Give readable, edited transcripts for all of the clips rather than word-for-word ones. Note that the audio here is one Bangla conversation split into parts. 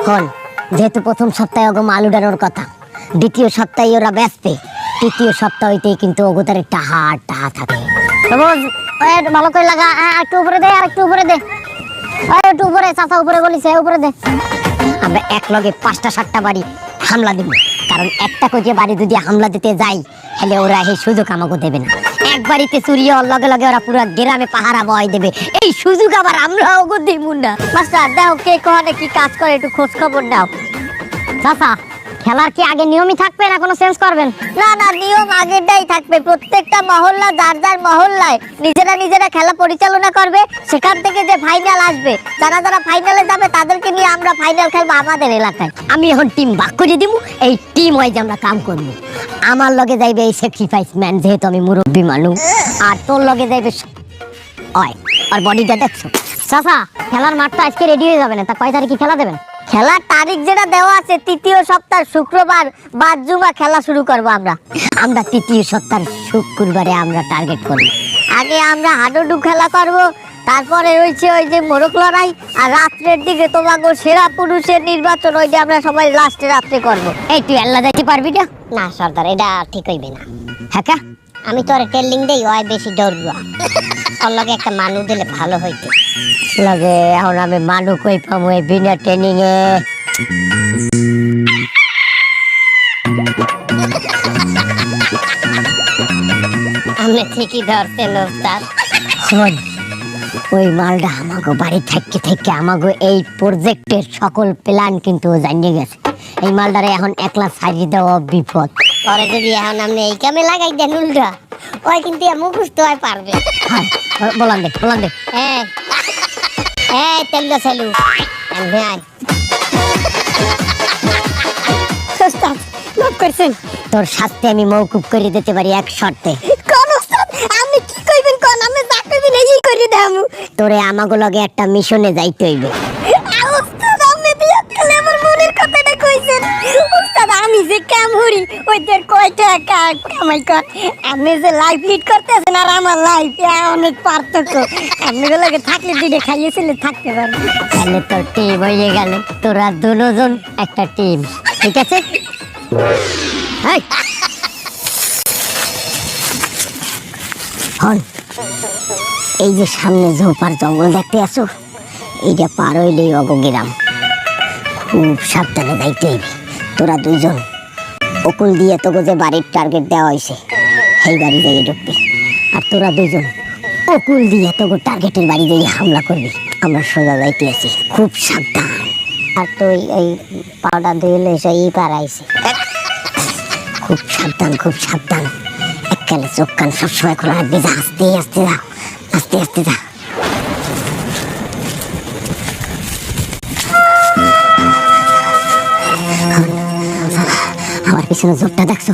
হল যেহেতু প্রথম সপ্তাহে ওগো মাল উড়ানোর কথা, দ্বিতীয় সপ্তাহে ওরা ব্যস্ত, তৃতীয় সপ্তাহ হইতেই কিন্তু ওগোদের টাহা থাকে। ভালো করে লাগা, একটু উপরে দে, আর একটু উপরে দে, একটু উপরে, চাচা উপরে বলিছে, উপরে দে। আমরা এক লগে 5টা-7টা বাড়ি হামলা দিব, কারণ একটা করে বাড়ি যদি হামলা দিতে যাই তাহলে ওরা এই সুযোগ আমাকে দেবে না। এক বাড়িতে চুরি হওয়ার লগে লগে ওরা পুরো গ্রামে পাহারা বয় দেবে, এই সুযোগ আবার আমরা ওগো দিব না। মাস্টার দাও, কে কোনে কি কাজ করে একটু খোঁজ খবর দাও। চাচা, খেলার কি আগে নিয়মই থাকবে না কোনো চেঞ্জ করবেন? না না, নিয়ম আগেরটাই থাকবে। প্রত্যেকটা মহল্লা যার যার মহল্লায় নিজেরা খেলা পরিচালনা করবে। সেখান থেকে যে ফাইনাল আসবে, যারা যারা ফাইনালে যাবে তাদেরকে নিয়ে আমরা ফাইনাল খেলবো আমাদের এলাকায়। আমি এখন টিম ভাগ করে দিব, এই টিম ওয়াইজ আমরা কাম করব। আমার লগে যাইবে এই স্যাক্রিফাইস ম্যান, যেহেতু আমি মুরব্বী মানুষ, আর তোর লগে যাইবে ওই আর বডিটা দেখছো। চাচা, খেলার মাঠটা আজকে রেডি হয়ে যাবে না, তা কয় তারিখে খেলা দেবেন? খেলার তারিখ যেটা দেওয়া আছে, তৃতীয় সপ্তাহ শুক্রবার বাদ জুমা খেলা শুরু করব। আমরা তৃতীয় সপ্তাহ শুক্রবারে আমরা টার্গেট করব। আগে আমরা হাডুডু খেলা করব, তারপরে রয়েছে ওই যে মোরগ লড়াই, আর রাত্রের দিকে তোমাকে সেরা পুরুষের নির্বাচন, ওই যে আমরা সবাই লাস্টে রাত্রে করব। এই তুই আল্লাহ যাইতে পারবি না? না সর্দার, এটা ঠিক হইবে না। হ্যাঁ, আমি তোর ট্রেনিং দেই, ওই বেশি দৌড়বা। ওর লগে একটা মানু দিলে ভালো হইতো। লাগে এখন আমি মানু কই পাবো এই বিনা ট্রেনিং এ? আমি ঠিকই ধরতেন ওস্তাদ। ওই মালটা আমাগো বাড়ি থেকে আমাগো এই প্রজেক্টের সকল প্ল্যান কিন্তু জানিয়ে গেছে। এই মালটারে এখন একলা সাজিয়ে দেওয়া বিপদ। পরে যদি এখন আপনি এই কামে লাগাই দেন উল্টা, ওই কিন্তু মুখস্থ হয় পারবে। বলান দে। হ্যাঁ তেল চালু। তোর শাস্তি আমি মওকুফ করে দিতে পারি এক শর্তে। আপনি কি কইবেন কোন? আমি যা কইবেন এই করে দেবো। তোরে আমাগো লগে একটা মিশনে যাইতে হইবে। ওস্তাদ, আপনি বিয়ে করলে আমার মনের কথাটা কইছেন। ওস্তাদ, আমি যে কাম করি ওইদের কয়টা কামাই কর। আপনি যে লাইফ লিড করতেছেন আর আমার লাইফ অনেক পার্থক্য। আপনি লগে থাকলে দুইটা খাইয়েছিলে থাকতে পারবেন। তাহলে তোর টিম হয়ে গেল, তোরা দুজন একটা টিম, ঠিক আছে? এই যে সামনে ঝোপার জঙ্গল দেখতে আসো, এইটা পার হইলেই অগগ্রাম। খুব সাবধানে যাইতে হইবে। তোরা দুইজন অকুল দিয়ে তোকে যে বাড়ির টার্গেট দেওয়া হয়েছে সেই বাড়ি যাইয়ে ঢুকবি, আর তোরা দুইজন অকুল দিয়ে তোকে টার্গেটের বাড়ি যাইয়ে হামলা করবি। আমরা সোজা যাইতে আছি, খুব সাবধান। আর তুই এই পাউডার ধুইলে সেই পারাইছে, খুব সাবধান। এককালে চোখ কান সবসময় খোলা রাখবি। যা, আস্তে যা। আমার পিছনে জোরটা দেখছো?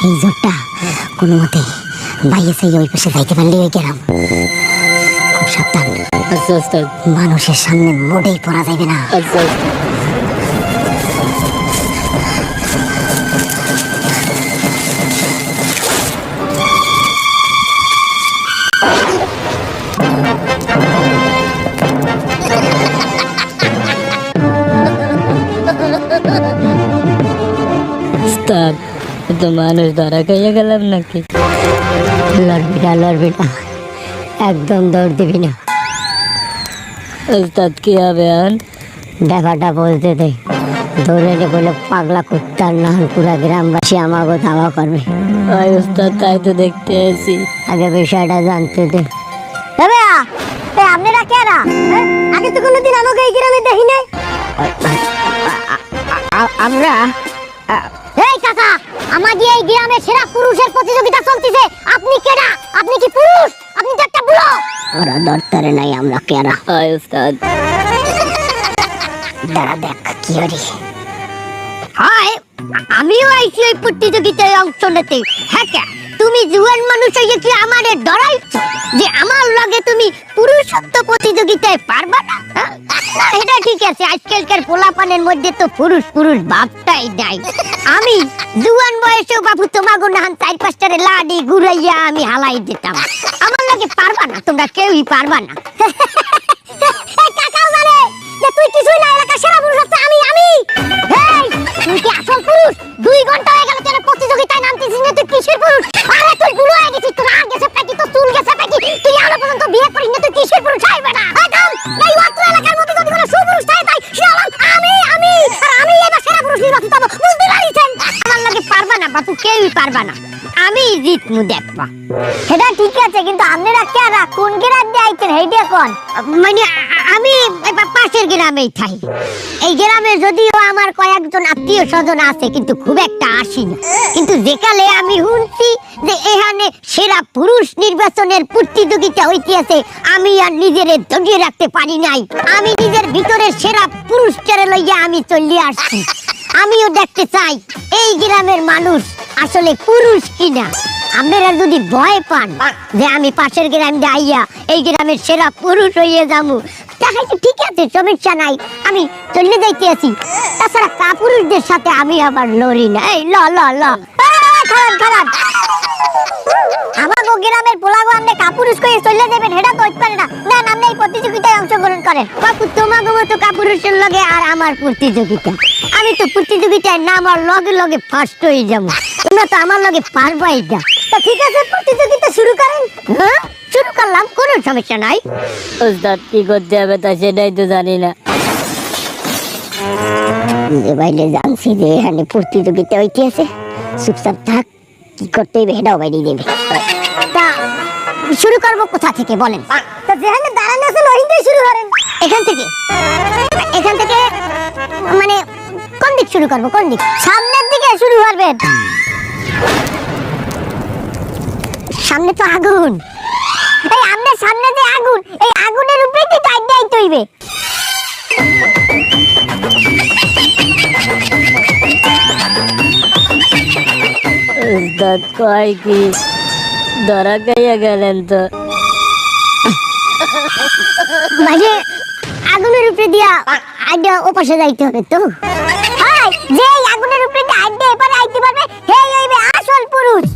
এই জোরটা কোনো মতে বাইরে সেই ওই পাশে যাইতে পারলে ওই গেলাম। খুব সাবধান। মানুষের সামনে মোটেই পড়া যাবে না। তো মানুষ ধরা খাইয়া গেলাম নাকি? লড়বি না, একদম দৌড় দিবি না। ওস্তাদ, কি হবে এখন? ব্যাপারটা বলতে দে। দৌড়ে বলে পাগলা কুত্তার না পুরা গ্রামবাসী আমাকে ধাওয়া করবে। ওই ওস্তাদ, তাই তো দেখতে আছি। আগে বিষয়টা জানতে দে। আপনারা কেরা? আগে তো কোনোদিন আমাকে এই গ্রামে দেখি নাই। আমরা এই কাকা, আমাদের এই গ্রামে সেরা পুরুষের প্রতিযোগিতা চলতেছে। আপনি কেডা? আপনি কি পুরুষ? আপনি তো একটা বুড়ো। ওরা দরকারে নাই আমরা কেডা। ওই ওস্তাদ, দাঁড়া দেখ কি হরি। হায়, আমিও আইছি ওই প্রতিযোগিতায় অংশ নিতে। হ্যাঁ, তুমি জুয়ান মানুষ হয়ে কি আমারে ডরাইছো যে আমার লগে তুমি পুরুষত্ব প্রতিযোগিতায় পারবা না? এটা ঠিক আছে, আজকালকার পোলাপানের মধ্যে তো পুরুষ ভাবটাই নাই। আমি জুয়ান বয়সেও বাবু তোমাগো নাহান 4-5টারে লাডি ঘুরাইয়া আমি হালাই দিতাম। আমার লগে পারবা না, তোমরা কেউই পারবা না। কাকাও জানে যে তুই কিছুই না, এলাকা সেরা পুরুষ হচ্ছে পুরুষ 2 ঘন্টা হয়ে গেল তুই প্রতিযোগিতায় নামতেছিস না, তুই কিসের পুরুষ? আরে তুই বুড়ো হয়ে গেছিস, তোর আর গেছে পেটি, তোর চুল গেছে পেটি, তুই এখনো পর্যন্ত বিয়ে করিস না, তুই কিসের পুরুষ? হাই বেটা একদম এই অত্র এলাকার মধ্যে যদি কোনো সুপুরুষ থাকে তাই শালা আমি এবার সেরা পুরুষ নির্বাচিত হবো, বুঝতে পারিছেন? আমার লগে পারবা না বাপু, কেউই পারবা না, আমি জিতমু দেখবা। সেটা ঠিক আছে, কিন্তু আপনারা কারা কোন গ্রাম দিয়ে আইছেন হেইটা কোন? মানে আমি পাশের গ্রামেই থাই। এই গ্রামে যদিও আমার কয়েকজন আত্মীয় স্বজন আছে, কিন্তু খুব একটা আসি না। কিন্তু যেকালে আমি শুনছি যে এখানে সেরা পুরুষ নির্বাচনের প্রতিযোগিতা হইতেছে, আমি আর নিজেরে ধরিয়ে রাখতে পারি নাই। আমি নিজের ভিতরের সেরা পুরুষটারে লইয়া আমি চলে আসছি। আমিও দেখতে চাই এই গ্রামের মানুষ আসলে পুরুষ কিনা। আপনারা যদি ভয় পান যে আমি পাশের গ্রাম যাইয়া এই গ্রামের সেরা পুরুষ হইয়া যাবো, তাহলে ঠিক আছে, সমস্যা নাই, আমি চলে যাইতে আছি। তাছাড়া কাপুরুষদের সাথে আমি আবার লড়ি না। এই ল ল ল খারাপ খারাপ আমাগো গ্রামের পোলাগো আপনি কাপুরুষ কইয়ে চলে যাবেন, এটা তো হইতে পারে না। না না, আপনি এই প্রতিযোগিতায় অংশগ্রহণ করেন। বাপু তোমাগো মতো কাপুরুষের লগে আর আমার প্রতিযোগিতা, আমি তো প্রতিযোগিতায় নামার লগে লগে ফার্স্ট হয়ে যাবো, তোমরা তো আমার লগে পারবাই না। তো ঠিক আছে, প্রতিযোগিতা শুরু করেন। হ্যাঁ শুরু করলাম, কোনো সমস্যা নাই। ওস্তাদ কি করতে হবে তা সেটাই তো জানি না। যে বাইরে জানছি যে এখানে প্রতিযোগিতা হইতেছে, চুপচাপ থাক, কি করতে হবে সেটাও বাইরে দেবে। তা শুরু করবো কোথা থেকে বলেন? তা যেখানে দাঁড়ানো আছে ওইখানেই শুরু করেন। এখান থেকে? এখান থেকে মানে কোন দিক শুরু করবো, কোন দিক? সামনের দিকে শুরু করবেন। সামনে তো আগুন, এই আমাদের সামনে যে আগুন, এই আগুনের উপরে কি টাইট দিতে হইবে। ওস্তাদ কয় কি ধরা খাইয়া গেলেন তো? মানে আগুনের উপরে দিয়া আইডা ওপাশে যাইতে হবে তো। হাই, যে আগুনের উপরে দিয়ে আইডা এপারে আইতে পারবে হেই হইবে আসল পুরুষ।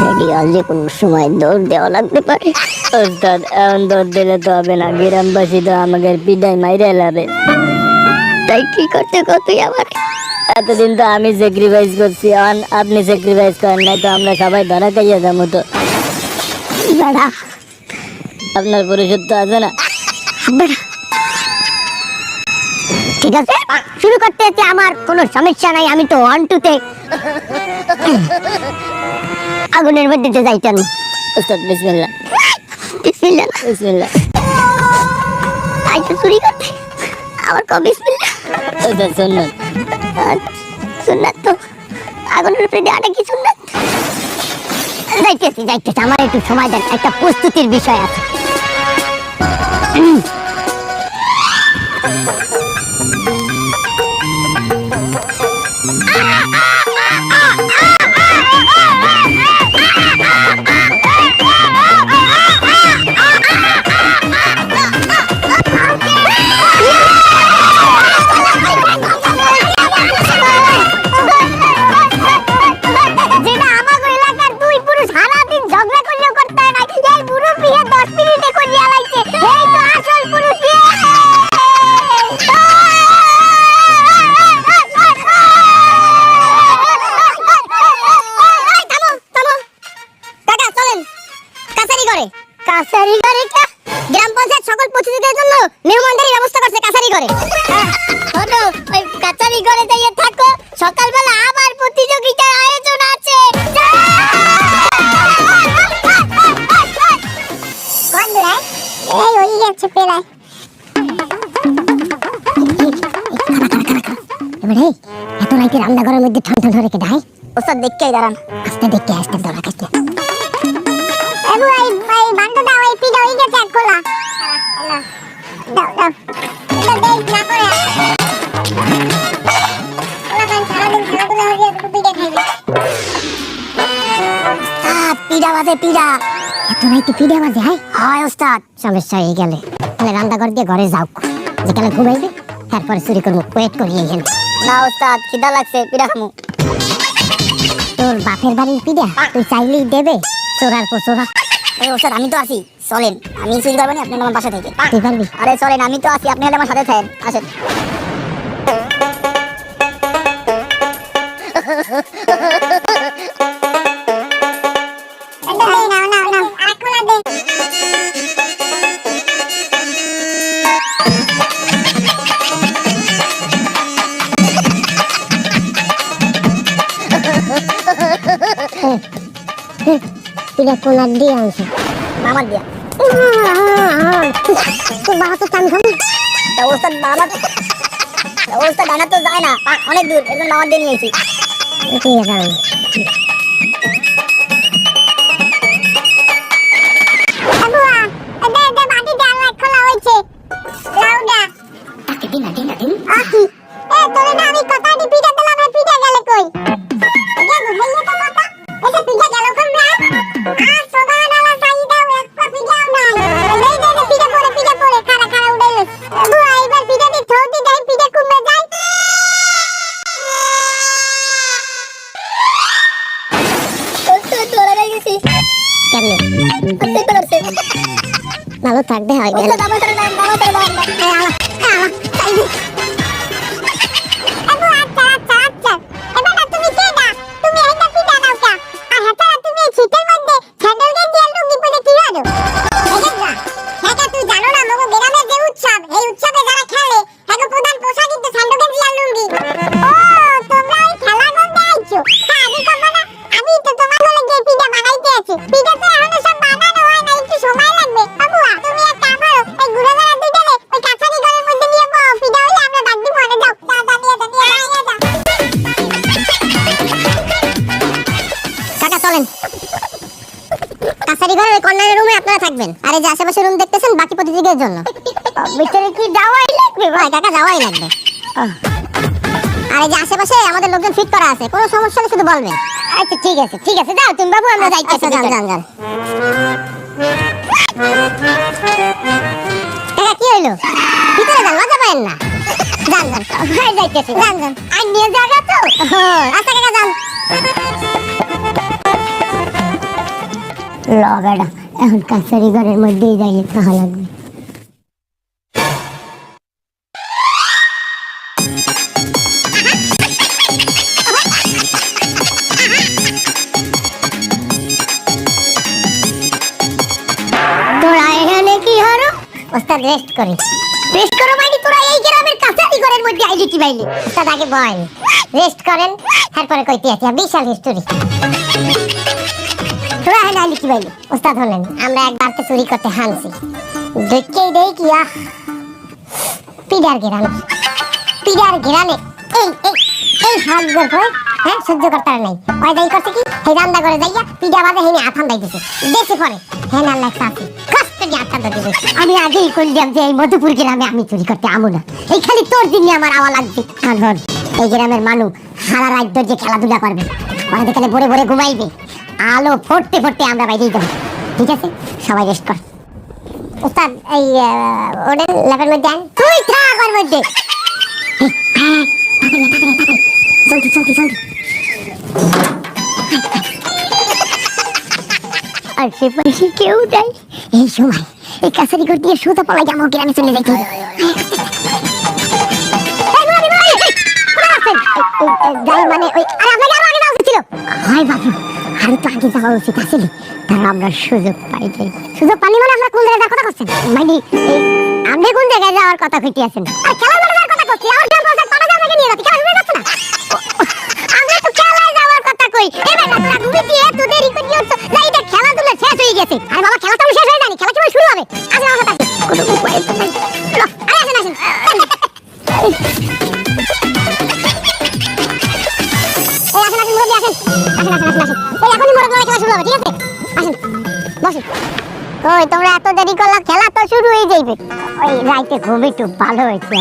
রেডিয়াল যে কোন সময় দৌড় দেওয়া লাগতে পারে। ওস্তাদ এখন দৌড় দিলে তো হবে না, গ্রামবাসী তো আমাকে পিটাই মাইরে এলাবে। তাই কি করতে তুই আবার? এতদিন তো আমি স্যাক্রিফাইস করছি, আপনি স্যাক্রিফাইস করেন নাই তো আমরা সবাই ধরা খাইয়া যাবো তো। বেড়া আপনার পুরুষত্ব আছে না? বেড়া ঠিক আছে, শুরু করতে হচ্ছে, আমার কোনো সমস্যা নাই, আমি তো 1 2 তে আগুনের মধ্যে তো যাইতাম। ওস্তাদ বিসমিল্লাহ বিসমিল্লাহ বিসমিল্লাহ। তাই তো চুরি করতে আবার কবে বিসমিল্লাহ? ওস্তাদ সুন্নত। সুন্নাত তো আগুনের উপরে দিয়ে আটা কি সুন্নাত? যাইতেছি যাইতেছি, আমার একটু সময় দেন, একটা প্রস্তুতির বিষয় আছে। যেটা আমাগো এলাকার 2 পুরুষ সারাদিন ঝগড়া করলেও করতে হয় না, এই বুড়ো বিয়ে 10 মিনিটে করিয়া লাইছে। এই তো আসল পুরুষ। কাছারি করে গ্রাম পঞ্চায়েত সকল প্রতিযোগিতার জন্য মেহমানদারি ব্যবস্থা করছে কাছারি করে। শোনো, ওই কাছারি করে যাইয়ে থাকো, সকালবেলা আবার প্রতিযোগিতার আয়োজন আছে। কোন দূরে? এই ওই যাচ্ছে পেলায়। এবারে এত রাইতে রান্নাঘরের মধ্যে ঠান্ডা ধরে কে ডাই? ওস্তাদ দেখকেই দাঁড়ান, আস্তে দেখকে আসতে ধরা খাইতে। এবু এই বান্ডা দাও, এই পিডা হই গেছে খোলা। দাও দাও, এটা দেখ না করে ওলা কান সারাদিন খেলাধুলা হয়ে তো পিডা খাইবে। ওস্তাদ পিডা বাজে, পিডা এত রাইতে পিডা বাজে? হয় ওস্তাদ, সমস্যা হয়ে গেলে তাহলে রান্নাঘর দিয়ে ঘরে যাও, যেখানে ঘুমাইবে তারপরে চুরি করবো, ওয়েট করি এখানে। না ওস্তাদ, খিদা লাগছে, পিডা খামু। তোর বাপের বাড়ির পিডা তুই চাইলেই দেবে, চোরার পর চোরা। ওস্তাদ আমি তো আছি, চলেন, আমি চুরি করবো না, আপনি আমার বাসা থেকে। তুই পারবি? আরে চলেন, আমি তো আছি, আপনি হলে আমার সাথে থাকেন, আসেন। নাও নাও নাও আর কোলা দে পিঠা কোলা দিয়ে আনছে মামার দিয়া তোর বাবা তো আমি খাবো ওস্তাদ বাবা ওস্তাদ আনা তো যায় না অনেক দূর এজন্য মামার দিয়ে নিয়েছি। ঠিক আছে আবুয়া দে দে বাটি দে আমার খোলা হইছে লাউডা তাকে দিন না দিন না দিন আকি তোরে না আমি কথা দি পিঠা দিলাম আর পিঠা গেল কই এটা বুঝাইলে তো মাথা এটা পিঠা গেল কোন না সুবহানাল্লাহ সাইদাও একটা পিঠাও নাই এই দে দে পিঠা পড়ে খাড়া খাড়া উড়াইলো আবুয়া এবার পিঠা দি থৌতি দেই পিঠা কমে যায় ওস্তাদ তোরা রে গেছি কেমনে ওস্তাদ করছে ভালো থাকবে হয় গেল ওস্তাদ আমার নাম বাবা তোর নাম আবুয়া আচ্ছা আচ্ছা এবার না তুমি কে না তুমি এইটা পিঠা দাও কা আর হাতা তুমি এই শীতের মধ্যে স্যান্ডেল গেঞ্জি আর লুঙ্গি পরে কি হারো এটা তুই জানো না মগো গ্রামের যে উৎসব এই উৎসবে যারা খেলে এগো প্রধান পোশাক কিন্তু স্যান্ডেল গেঞ্জি আর লুঙ্গি ও তোমরা এই খেলা গন্ধে আইছো হ্যাঁ আমি কব না আমি তো তোমার হলে গিয়ে পিঠা বানাইতে আছি পিঠা তো এখনো সব বানানো হয় না একটু সময় লাগবে আবুয়া তুমি এক কাম করো এই গুঁড়ো গড়া দুইটালে ওই কাঁচারি ঘরের মধ্যে নিয়ে পাও পিঠা হলে আমরা বাদ দিব না যাও দাও কাকা চলেন কাছারি ঘরের কর্নারের রুমে আপনারা থাকবেন আর এই যে আশেপাশে রুম দেখতেছেন বাকি প্রতিযোগীদের জন্য ভিতরে কি যাওয়াই লাগবে ভাই কাকা যাওয়াই লাগবে আর এই যে আশেপাশে আমাদের লোকজন ফিট করা আছে কোনো সমস্যা হলে শুধু বলবেন আচ্ছা ঠিক আছে যাও তুমি বাবু আমরা যাইতেছি যান যান যান কাকা কি হইলো ভিতরে যান লজ্জা পাবেন না যান যান ভাই যাইতেছি যান যান আর নিয়ে জায়গা তো আচ্ছা কাকা যান লগাটা এখন কাছারি ঘরের মধ্যেই যাইয়ে খাওয়া লাগবে তোরা এখানে কি হলো ওস্তাদ রেস্ট করো মানে তোরা এই গ্রামের কাছারি ঘরের মধ্যে আইলি কি বাইলি ওস্তাদ আগে বল রেস্ট করেন তারপরে কইতে আছি বিশাল হিস্টোরি তোরা এখানে আইলি কি বাইলি ওস্তাদ হলেন আমরা একবারকে চুরি করতে হানছি দেখেই দেই কি পিডার গেরানে এই এই এই হাত গর্ভ হ্যাঁ সহ্য করতে নাই ওই দাই করছে কি এই রান্না করে যাইয়া পিডা বাজে হেনে আথান দাই দিছে দেশে পরে হ্যাঁ না লাগ সাথে কষ্ট দিয়ে আথান দাই দিছে আমি আগেই কইলাম যে এই মধুপুর গ্রামে আমি চুরি করতে আমু না এই খালি তোর দিনে আমার আওয়া লাগবে আর ধর এই গ্রামের মানুষ সারা রাত ধরে যে খেলাধুলা করবে ওরা দেখলে ভরে ভরে ঘুমাইবে আলো ফুটতে ফুটতে আমরা বাইরেই যাবো ঠিক আছে সবাই রেস্ট কর ওস্তাদ এই ওদের ল্যাবের মধ্যে আন তুই থাক ওর মধ্যে জলদি আশেপাশে কেউ নাই এই সময় এই কাছারি ঘর দিয়ে সোজা পলাই যাবো গ্রামে চলে যাইতে যাই মানে ওই আরে আপনাকে আরো আগে যাওয়া উচিত ছিল হয় বাবু আর তো আগে যাওয়া উচিত আসলে তার আমরা সুযোগ পাই যাই সুযোগ পানি মানে আমরা কোন জায়গায় যাওয়ার কথা করছেন মানে আপনি কোন জায়গায় যাওয়ার কথা কইতে আছেন আর খেলা যাওয়ার কথা করছি আর গ্রাম পঞ্চায়েত পাটা জায়গায় নিয়ে যাচ্ছি খেলা যাচ্ছে না আমরা তো খেলায় যাওয়ার কথা কই এবার না তুমি কি এত দেরি করে দিচ্ছ না এটা খেলাধুলা শেষ হয়ে গেছে আরে বাবা খেলা তো শেষ হয়ে যায়নি খেলা কেবল শুরু হবে আসেন আমার সাথে কোনো উপায় তো নাই আরে আসেন ওই তোমরা এত দেরি করলা খেলা তো শুরু হয়ে যাইবে ওই রাইতে ঘুম একটু ভালো হয়েছে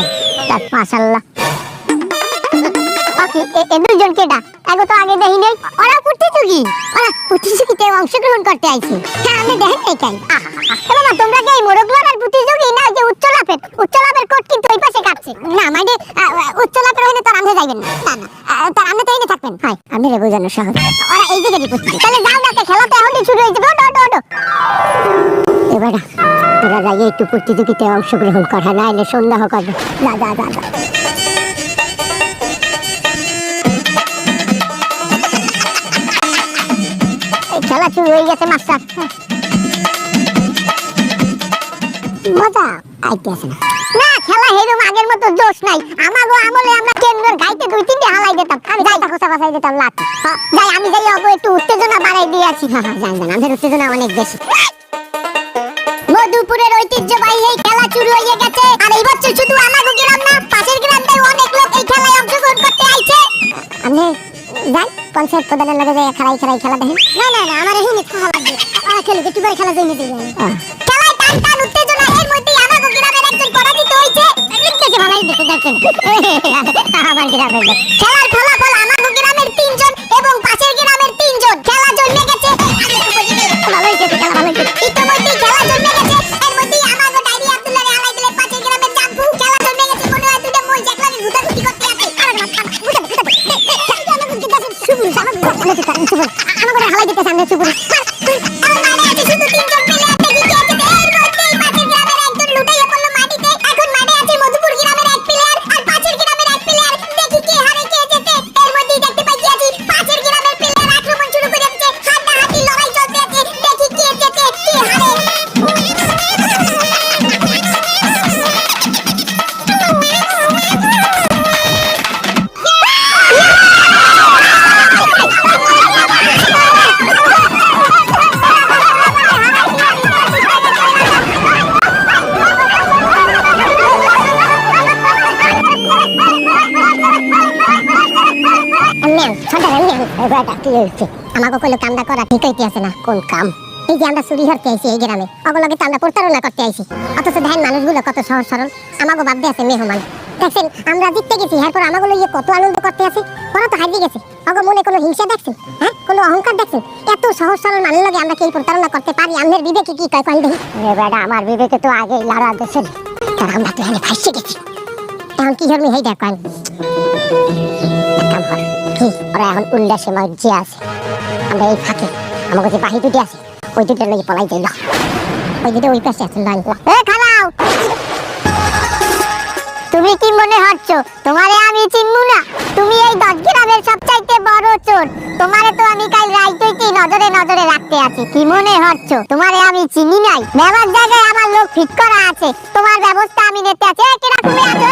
মাশাআল্লাহ ওকে এ দুইজন কেডা এগো তো আগে দেখি নাই ওরা প্রতিযোগিতায় অংশগ্রহণ করতে আইছে হ্যাঁ আমি দেখেন নাই কেন বাবা তোমরা কি এই মোরগলার প্রতিযোগী না যে উচ্চ লাভের কোট কিন্তু ওই পাশে কাটছে না মানে উচ্চ লাভের হইলে তো রান্ধে যাইবেন না তার আমরা তো এনে থাকবেন হাই আমি রে বোঝানো সহজ ওরা এই জায়গায় প্রতিযোগী তাহলে যাও না খেলা তো এখন শুরু হয়ে যাবে ওটো এবার তোরা যাই একটু প্রতিযোগিতায় অংশগ্রহণ করা না এলে সন্দেহ করবে যা মজা আইতেছে না। না খেলা হেরম আগের মতো জোশ নাই। আমাগো আমলে আমরা কেন্দ্রের গাইতে 2-3টা হালাই দিতাম। আমি যাই তাকো সাবাসাই দিতাম লাঠি। যাই আমি যাই অগো একটু উত্তেজনা বাড়াই দিয়েছি। জান আমাদের উত্তেজনা অনেক বেশি। মধুপুরের ঐতিহ্যবাহী এই খেলা শুরু হয়ে গেছে। আর এই বছর শুধু আমাগো গ্রাম না, পাশের গ্রামটাই অনেক লোক এই খেলায় অংশগ্রহণ করতে আইছে। আপনি যান পঞ্চায়েত প্রধানের লগে যাই খেলা দেখেন। না আমার এখানে খেলা লাগবে। খেলে একটু করে খেলা জমে যাই। খেলায় টান উত্তেজনা, এর মধ্যেই আমাগো গ্রামের একজন পরাজিত হইছে। লিখতেছে ভালোই দেখতে দেখেন। আমার গ্রামের লোক। খেলার ফলাফল আমাগো গ্রামের 3 জন এবং পাশের গ্রামের 3 জন। খেলা জমে গেছে। ভালোই খেলা ভালোই। ইতিমধ্যেই খেলা জমে গেছে। এর মধ্যেই আমাগো ডাইরি আব্দুল্লাহ রে হালাই দিলে পাশের গ্রামের জাম্পু। খেলা জমে গেছে। মনে হয় দুইটা মই একলাগে গুতাগুতি করতে আছে। আমাগো হালাই দিতে সামনে চুপুরি। আমাকে কইলো কামটা করা ঠিক হইতে আছে না। কোন কাম? এই যে আমরা চুরি হতে আইছি এই গ্রামে, অগলগে তো আমরা প্রতারণা করতে আইছি। অথচ দেখেন মানুষগুলো কত সহজ সরল। আমাকে বাদ দিয়ে আছে মেহমান। দেখছেন আমরা জিততে গেছি, এরপর আমাকে লইয়ে কত আনন্দ করতে আছি। ওরা তো হারিয়ে গেছে। অগো মনে কোনো হিংসা দেখছেন? হ্যাঁ, কোনো অহংকার দেখছেন? এত সহজ সরল মানুষের লগে আমরা কি প্রতারণা করতে পারি? আমাদের বিবেকে কি কয় কোন দেখি? বেটা আমার বিবেকে তো আগেই লড়া দেশের। তার আমরা তো এখানে ফাঁসে গেছি। এখন কি ধর্মী হেই দেখেন। ওরা এখন উল্লাসে মজ্জে আছে। আমরা এই ফাঁকে আমাকে যে বাহি দুটি আছে ওই দুটোর লগে পলাই দিল। ওই দুটো ওই পাশে আছে। খালাও, তুমি কি মনে হচ্ছ তোমারে আমি চিনবো না? তুমি এই 10 গ্রামের সবচাইতে বড় চোর। তোমারে তো আমি কাল রাইতেই নজরে নজরে রাখতে আছি। কি মনে হচ্ছ তোমারে আমি চিনি নাই? ব্যবহার জায়গায় আমার লোক ফিট করা আছে। তোমার ব্যবস্থা আমি নিতে আছি। কেনা তুমি আছো?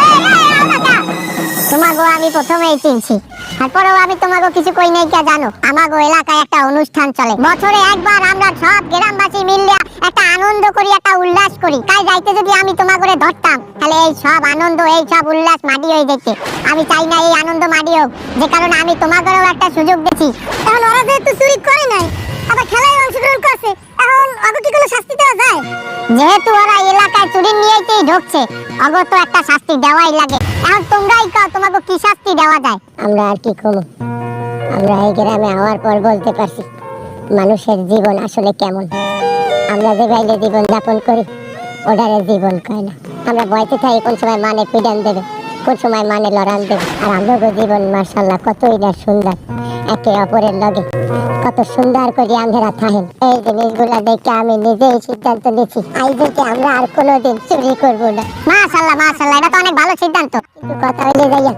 তোমাগো আমি প্রথমেই চিনছি। তারপরেও আমি তোমাকে কিছু কই নাই কে জানো? আমাগো এলাকায় একটা অনুষ্ঠান চলে। বছরে একবার আমরা সব গ্রামবাসী মিলিয়া একটা আনন্দ করি, একটা উল্লাস করি। তাই যাইতে যদি আমি তোমাকে ধরতাম তাহলে এই সব আনন্দ এই সব উল্লাস মাটি হয়ে যেত। আমি চাই না এই আনন্দ মাটি হোক, যে কারণে আমি তোমাকেও একটা সুযোগ দিচ্ছি। এখন ওরা যেহেতু চুরি করে নাই, আবার খেলায় অংশগ্রহণ করছে, এখন ওকে কি কোনো শাস্তি দেওয়া যায়? যেহেতু ওরা এলাকায় চুরি নিয়েই ঢুকছে, ওকে তো একটা শাস্তি দেওয়াই লাগে। এখন তোমরাই কও তোমাকে কি শাস্তি দেওয়া যায়? আমরা আর কি করব? আমরা এই গ্রামে হওয়ার পর বলতে পারছি মানুষের জীবন আসলে কেমন। আমরা যে বাইরে জীবন যাপন করি ওটারে জীবন কয় না। আমরা ভয়তে থাকি কোন সময় মানে পিডান দেবে, কোন সময় মানে লড়ান দেবে। আর আমাদের জীবন মাশাআল্লাহ কতই না সুন্দর। একে অপরের লগে কত সুন্দর করে আমরা থাকেন। এই জিনিসগুলা দেখে আমি নিজেই সিদ্ধান্ত নিয়েছি আজ থেকে আমরা আর কোনোদিন চুরি করব না। মাশাআল্লাহ মাশাআল্লাহ, এটা তো অনেক ভালো সিদ্ধান্ত। কিন্তু কথা হইলে যাইয়া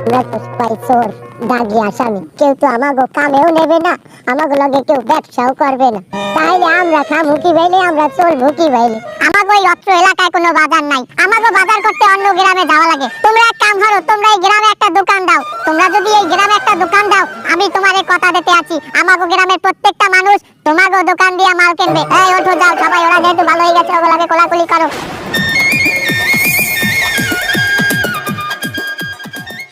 আমরা তো সবাই চোর, দাগি আসামি। কেউ তো আমাগো কামেও নেবে না, আমাগো লগে কেউ ব্যবসাও করবে না। তাইলে আমরা খামুকি বাইলে, আমরা চোর ভুকি বাইলে। আমাগো এই অত্র এলাকায় কোনো বাজার নাই। আমাগো বাজার করতে অন্য গ্রামে যাওয়া লাগে। তোমরা এক কাম করো, তোমরা এই গ্রামে একটা দোকান দাও। তোমরা যদি এই গ্রামে একটা দোকান দাও, আমি তোমারে কথা দিতে আছি আমাগো গ্রামের প্রত্যেকটা মানুষ তোমাগো দোকান দিয়ে মাল কিনবে। এই ওঠো যাও সবাই, ওরা যেহেতু ভালো হয়ে গেছে ওগুলাকে কোলাকুলি করো।